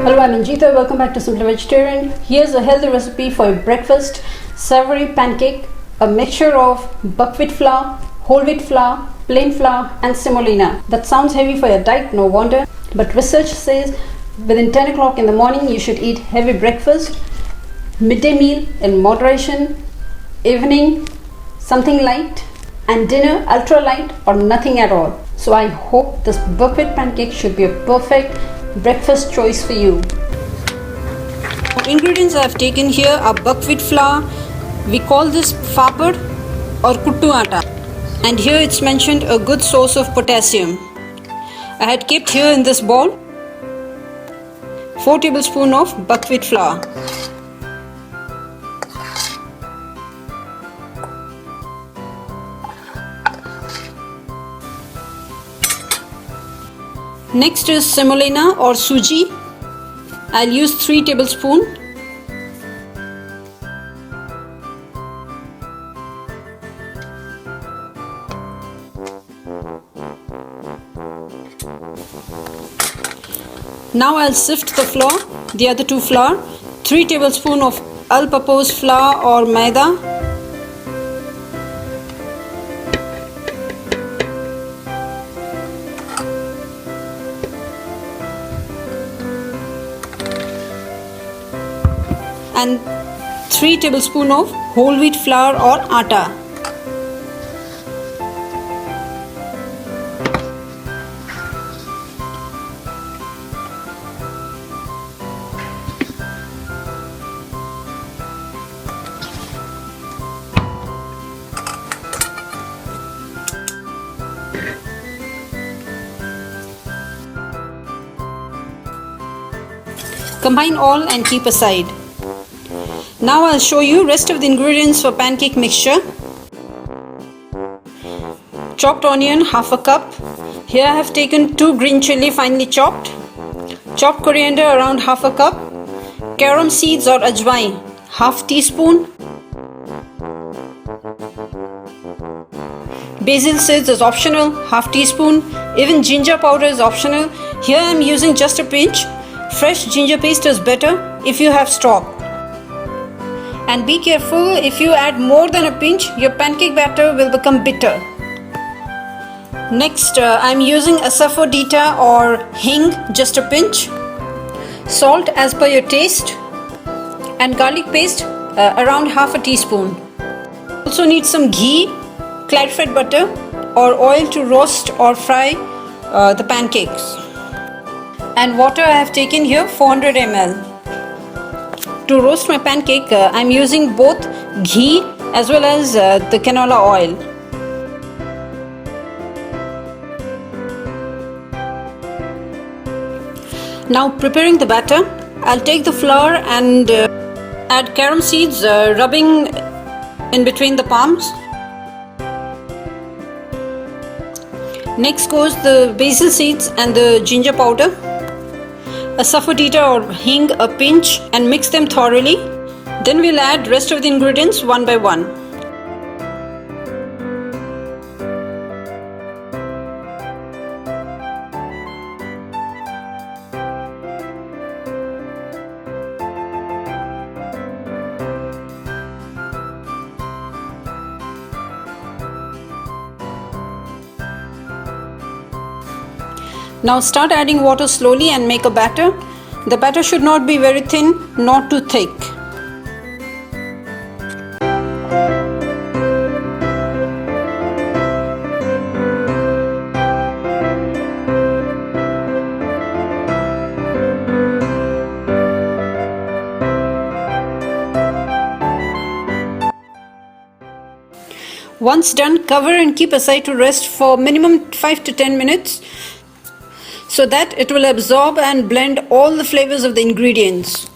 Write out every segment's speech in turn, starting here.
Hello, I'm Manjeeta. Welcome back to Simply Vegetarian. Here's a healthy recipe for your breakfast. Savory pancake, a mixture of buckwheat flour, whole wheat flour, plain flour and semolina. That sounds heavy for your diet, no wonder. But research says within 10 o'clock in the morning you should eat heavy breakfast, midday meal in moderation, evening something light, and dinner ultra light or nothing at all. So I hope this buckwheat pancake should be a perfect breakfast choice for you. Ingredients I have taken here are buckwheat flour. We call this Phapar or Kuttu Atta, and here it's mentioned a good source of potassium. I had kept here in this bowl 4 tablespoons of buckwheat flour. Next is semolina or Suji. I'll use 3 tablespoons. Now I'll sift the flour, the other 2 flour, 3 tablespoons of all-purpose flour or Maida, and 3 tablespoons of whole wheat flour or atta. Combine all and keep aside. Now I'll show you rest of the ingredients for pancake mixture. Chopped onion half a cup. Here I have taken 2 green chilli finely chopped. Chopped coriander around half a cup. Carom seeds or Ajwain half teaspoon. Basil seeds is optional, half teaspoon. Even ginger powder is optional. Here I am using just a pinch. Fresh ginger paste is better if you have stock. And be careful, if you add more than a pinch, your pancake batter will become bitter. Next, I am using asafoetida or hing, just a pinch. Salt as per your taste. And garlic paste around half a teaspoon. Also need some ghee, clarified butter or oil to roast or fry the pancakes. And water I have taken here 400 ml. To roast my pancake, I am using both ghee as well as the canola oil. Now preparing the batter, I'll take the flour and add carom seeds, rubbing in between the palms. Next goes the basil seeds and the ginger powder. Asafoetida or hing a pinch and mix them thoroughly. Then we'll add rest of the ingredients one by one. Now start adding water slowly and make a batter. The batter should not be very thin, not too thick. Once done, cover and keep aside to rest for minimum 5 to 10 minutes. So that it will absorb and blend all the flavors of the ingredients.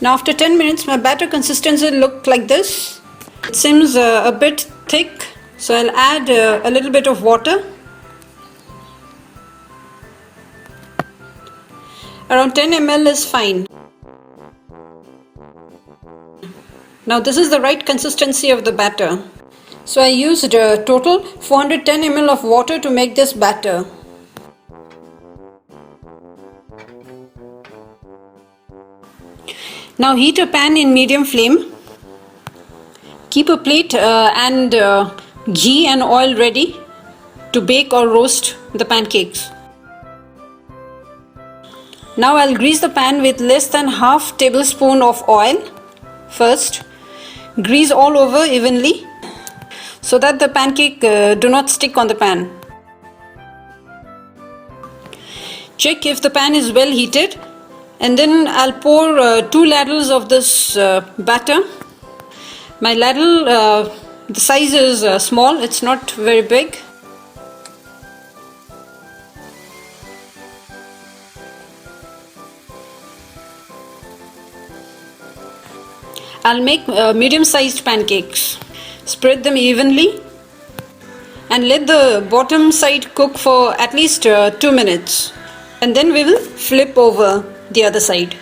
Now after 10 minutes my batter consistency looked like this. It seems a bit thick, so I'll add a little bit of water. Around 10 ml is fine. Now this is the right consistency of the batter. So I used a total 410 ml of water to make this batter. Now heat a pan in medium flame. Keep a plate and ghee and oil ready to bake or roast the pancakes. Now I'll grease the pan with less than half tablespoon of oil. First, grease all over evenly so that the pancake do not stick on the pan. Check if the pan is well heated, and then I'll pour 2 ladles of this batter. My ladle, the size is small, it's not very big. I'll make medium-sized pancakes. Spread them evenly and let the bottom side cook for at least 2 minutes, and then we will flip over the other side.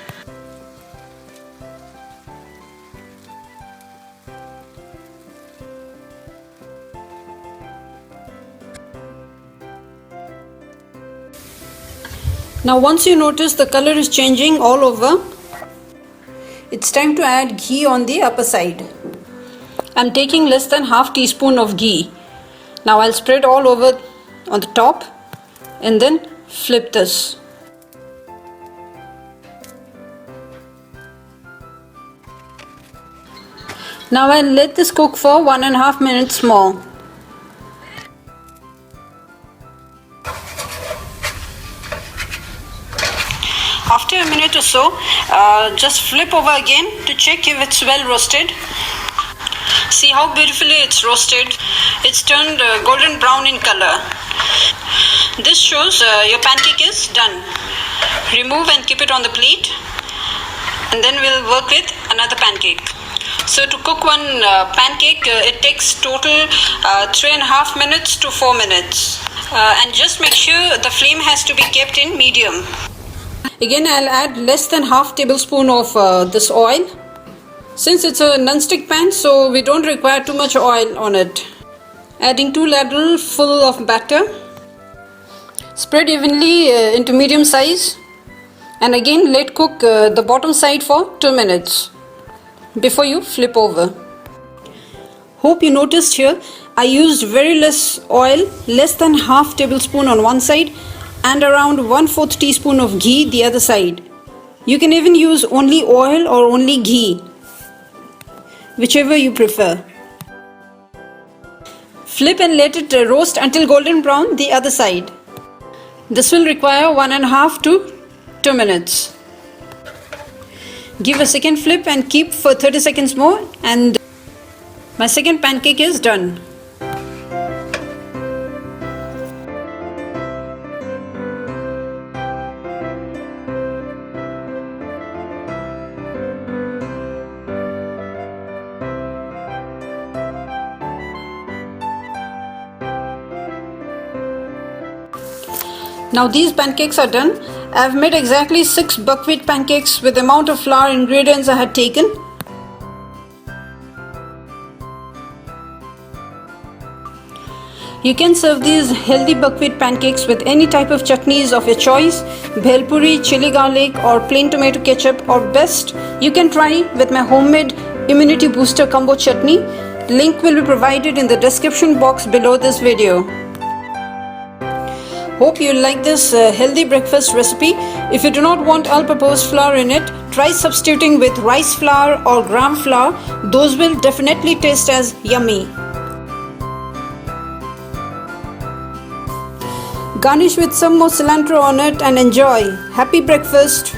Now once you notice the color is changing all over, it's time to add ghee on the upper side. I'm taking less than half teaspoon of ghee. Now I'll spread all over on the top and then flip this. Now I'll let this cook for 1.5 minutes more. After a minute or so, just flip over again to check if it's well roasted. See how beautifully it's roasted. It's turned golden brown in color. This shows your pancake is done. Remove and keep it on the plate, and then we'll work with another pancake. So to cook one pancake, it takes total 3.5 minutes to 4 minutes. And just make sure the flame has to be kept in medium. Again, I'll add less than half tablespoon of this oil. Since it's a non-stick pan, so we don't require too much oil on it. Adding 2 ladles full of batter. Spread evenly into medium size, and again let cook the bottom side for 2 minutes before you flip over. Hope you noticed here I used very less oil, less than half tablespoon on one side and around 1/4 teaspoon of ghee the other side. You can even use only oil or only ghee, whichever you prefer. Flip and let it roast until golden brown the other side. This will require 1.5 to 2 minutes. Give a second flip and keep for 30 seconds more, and my second pancake is done. Now these pancakes are done. I have made exactly 6 buckwheat pancakes with the amount of flour ingredients I had taken. You can serve these healthy buckwheat pancakes with any type of chutneys of your choice, bhel puri, chili garlic or plain tomato ketchup, or best you can try with my homemade immunity booster combo chutney. Link will be provided in the description box below this video. Hope you like this healthy breakfast recipe. If you do not want all-purpose flour in it, try substituting with rice flour or gram flour. Those will definitely taste as yummy. Garnish with some more cilantro on it and enjoy. Happy breakfast!